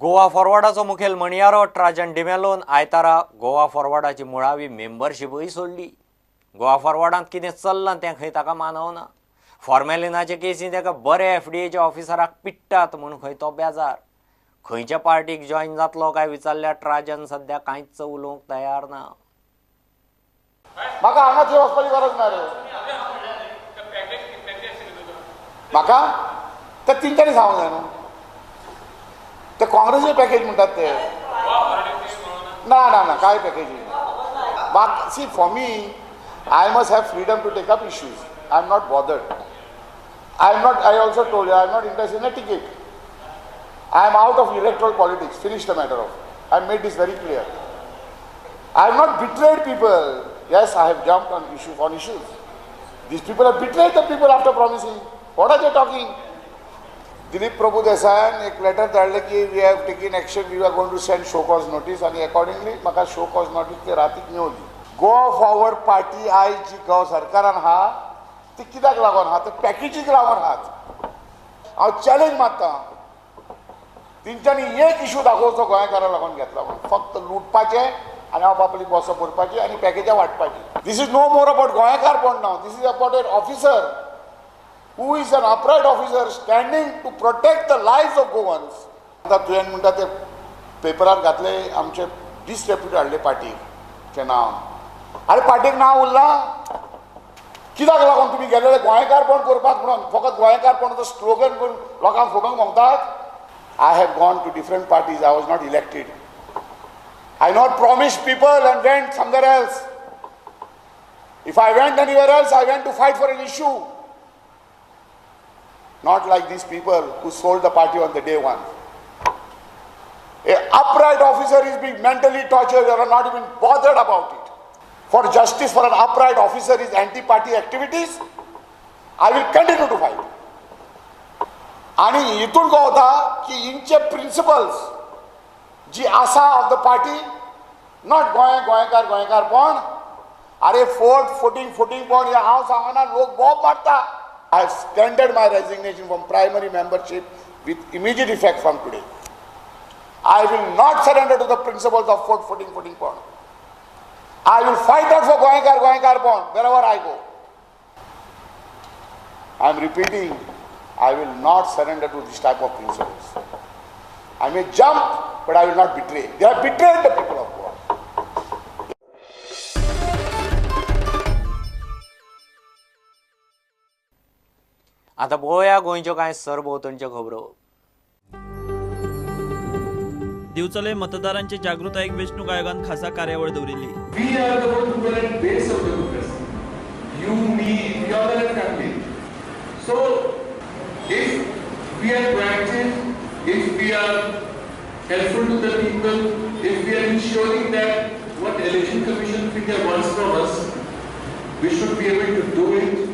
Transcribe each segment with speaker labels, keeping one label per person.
Speaker 1: गोवा फॉरवर्डाचो मुखेल म्हणयारो ट्राजन डिमेलोन आयतारा गोवा फॉरवर्डाची मुळावी मेंबरशीपय सोडली. गोवा फॉरवर्डांत कितें चल्लां तें खंय ताका मानवना. फॉर्मेलिनाचे केसी ताका बरे FDAच्या ऑफिसराक पिट्टात म्हूण खंय तो बेजार. खंयच्या पार्टीक जॉईन जातलो काय विचारल्यार ट्राजन सध्या कांयच उलोवंक तयार ना.
Speaker 2: म्हाका हांगा थंय वचपाची गरज ना रे. म्हाका ते तेंच्यांनी सांगूंक जाय न्हू. ते काँग्रेसीचे पॅकेज म्हणटात ते ना ना ना काय पॅकेज म्हाका see for me I must have freedom to take up issues. I am not bothered. I also told you I am not interested in a ticket. I am out of electoral politics. Finish the matter of. I have made this very clear. I have not betrayed people. Yes, I have jumped on issues. These people have betrayed the people after promising. What are they talking? Dilip Prabhu Desayan एक letter धाडले की we have taken action. We are going to send show cause notice आणि accordingly म्हाका show cause notice ते रातीक मेवली. Goa Forward Party आयची गोवा सरकारान हा ती कित्याक लागून आहा ते पॅकेजीक लागून आहात. हांव चॅलेंज मारता तेंच्यांनी एक इशू दाखोवचो गोंयकारांक लागून घेतला म्हणून फक्त लुटपाचे आनी हांव आपली बॉस भरपाची आनी पॅकेजां वाटपाची. This is no more about गोंयकारपण नाव. This is about an officer who is an upright officer standing to protect the lives of Goans. आता तुवें म्हणटा ते पेपरार घातले आमचे डिसरेप्यूट हाडले पार्टीक नांव. आरे पार्टीक नांव उरलां कित्याक लागून तुमी गेलेले गोंयकारपण करपाक म्हणून फकत गोंयकारपणाचो स्लोगन करून लोकांक फुडोवंक मागतात. I have gone to different parties. I was not elected. I not promised people and went somewhere else. If I went anywhere else I went to fight for an issue. Not like these people who sold the party on the day one. An upright officer is being mentally tortured. They are not even bothered about it. For justice for an upright officer is anti-party activities. I will continue to fight. आणि इथून काय होता की इंचे principles जी आसा of the party not गोंयकार पण अरे फुटींग पण हांव सांगना लोक बॉब मारता. I have tendered my resignation from primary membership with immediate effect from today. I will not surrender to the principles of footing point. I will fight out for Goenkar bond wherever I go. I am repeating, I will not surrender to this type of principles. I may jump, but I will not betray. They have betrayed the people of Goa.
Speaker 1: आता पळोवया गोंयच्यो कांय सरभोंवतणच्यो खबरो.
Speaker 3: दिवचले मतदारांचे जागृतायेक वेंचणूक आयोगान खासा कार्यावळ दवरिल्ली.
Speaker 4: We are the permanent base of democracy. You, me, we are the family. So, if we are proactive, if we are helpful to the people, if we are ensuring that what election commission of India wants from us, we should be able to do it.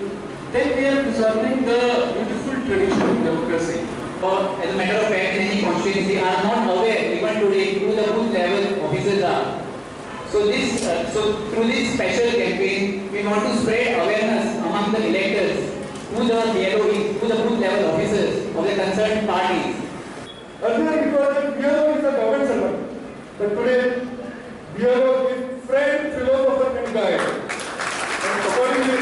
Speaker 4: Then we are preserving the beautiful tradition of democracy.
Speaker 5: Or as a matter of fact, in any constituency are not aware even today who the booth level officers are. So through this special campaign, we want to spread awareness among the electors who the BLO is, who the booth level officers of the concerned parties.
Speaker 4: Earlier it was that BLO is a government servant, but today BLO is friend, philosopher and guide. And accordingly,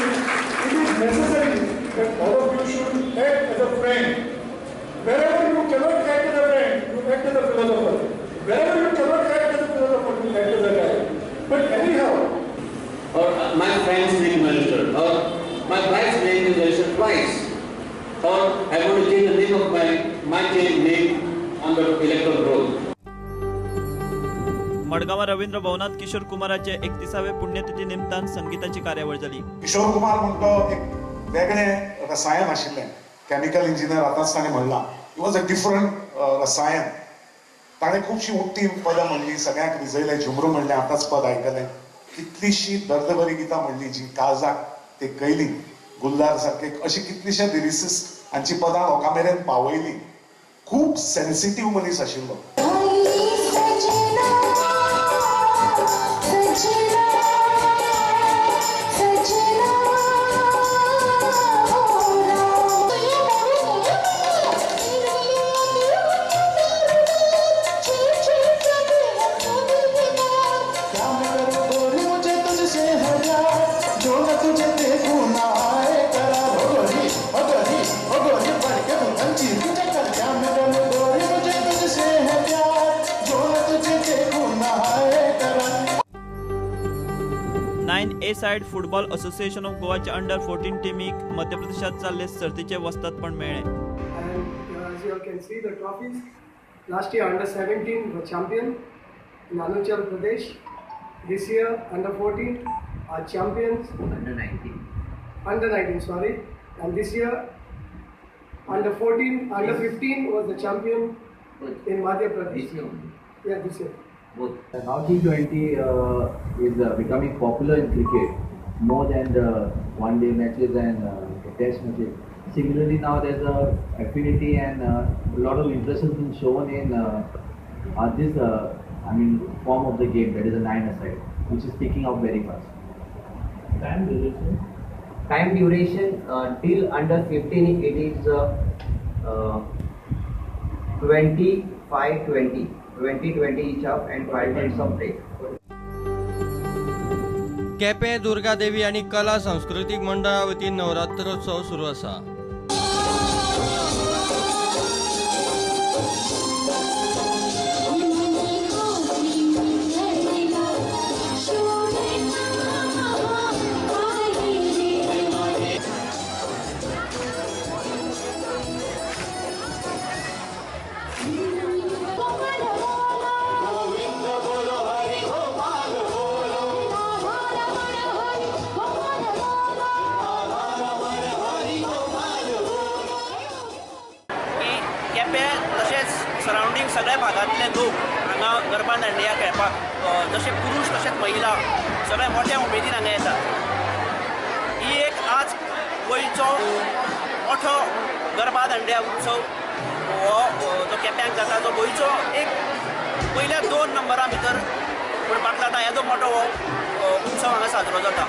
Speaker 4: it is necessary that all of you should act as a friend. Wherever you cannot act as a friend, you act as a philosopher. Wherever you cannot act as a philosopher, you act as a guide. But anyhow,
Speaker 6: or my friend's name is registered, or my wife's name is registered twice, or I want to change the name of my name on the electoral roll.
Speaker 3: Madgaon Ravindra भवनात किशोर कुमाराचे 31वे पुण्यतिथी निमतान संगीताची कार्यावळ जाली.
Speaker 7: किशोर कुमार म्हणतो एक वेगळे रसायन आशिल्लें. केमिकल इंजिनियर आतांच ताणें म्हणलां. इट वॉज अ डिफरंट रसायन. ताणें खुबशीं उक्ती पदां म्हणलीं. सगळ्यांक रिजयलें. झुमरू म्हणलें आतांच पद आयकलें. कितलींशीं दर्दभरी गितां म्हणलीं जी काळजाक ते कयलीं. गुल्लार सारके अशी कितलींशे लिरिसिस्ट हांची पदां लोकां मेरेन पावयलीं. खूब सेन्सिटीव मनीस आशिल्लो.
Speaker 3: सायड फुटबॉल असोसिएशन ऑफ गोवाच्या अंडर 14 टीमीक मध्य प्रदेशात जाल्ले सर्तीचे वस्तादपण मेळ्ळे.
Speaker 8: And as you all can see the trophies, last year under 17 were champion in Arunachal Pradesh. This year under 14 are champions. Under 19, sorry. And this year under 14, under 15 was the champion in Madhya Pradesh.
Speaker 9: This year only.
Speaker 8: Yeah, this year.
Speaker 9: Now T20 is becoming popular in cricket more than the one-day matches and test matches. Similarly, now there's a affinity and a lot of interest has been shown in this form of the game, that is a 9-a-side, which is picking up very fast.
Speaker 10: Time duration till under 15 it is 20 each up and 5 minutes of break.
Speaker 11: Quepem Durgadevi आणि कला सांस्कृतिक मंडळा वतीन नवरात्रोत्सव सुरू आसा.
Speaker 12: Surrounding सगळ्या भागांतले लोक हांगा गरबा दांडिया खेळपाक जशे पुरुष तशेंच महिला सगळे मोठ्या उमेदीन हांगा येतात. ही एक आज गोंयचो मोठो गरबा दांडिया उत्सव हो जो केप्यां जाता तो गोंयचो एक पयल्या 2 नंबरां भितर म्हणपाक जाता हेजो मोठो हो उत्सव हांगा साजरो जाता.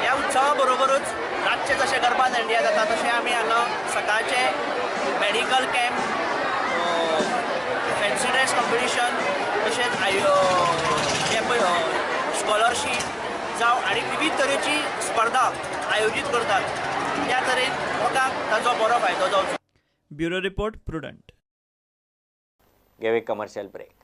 Speaker 12: ह्या उत्सवा बरोबरूच रातचे जशे गरबा दांडिया जाता तशें आमी हांगा सकाळचे medical camp, fancy dress competition तशेंच स्कॉलरशीप जावं आनी विविध तरेची स्पर्धा आयोजीत करतात. त्या तरेन लोकांक ताचो बरो फायदो जावचो.
Speaker 3: Bureau report prudent.
Speaker 1: घेव एक कमर्शियल ब्रेक.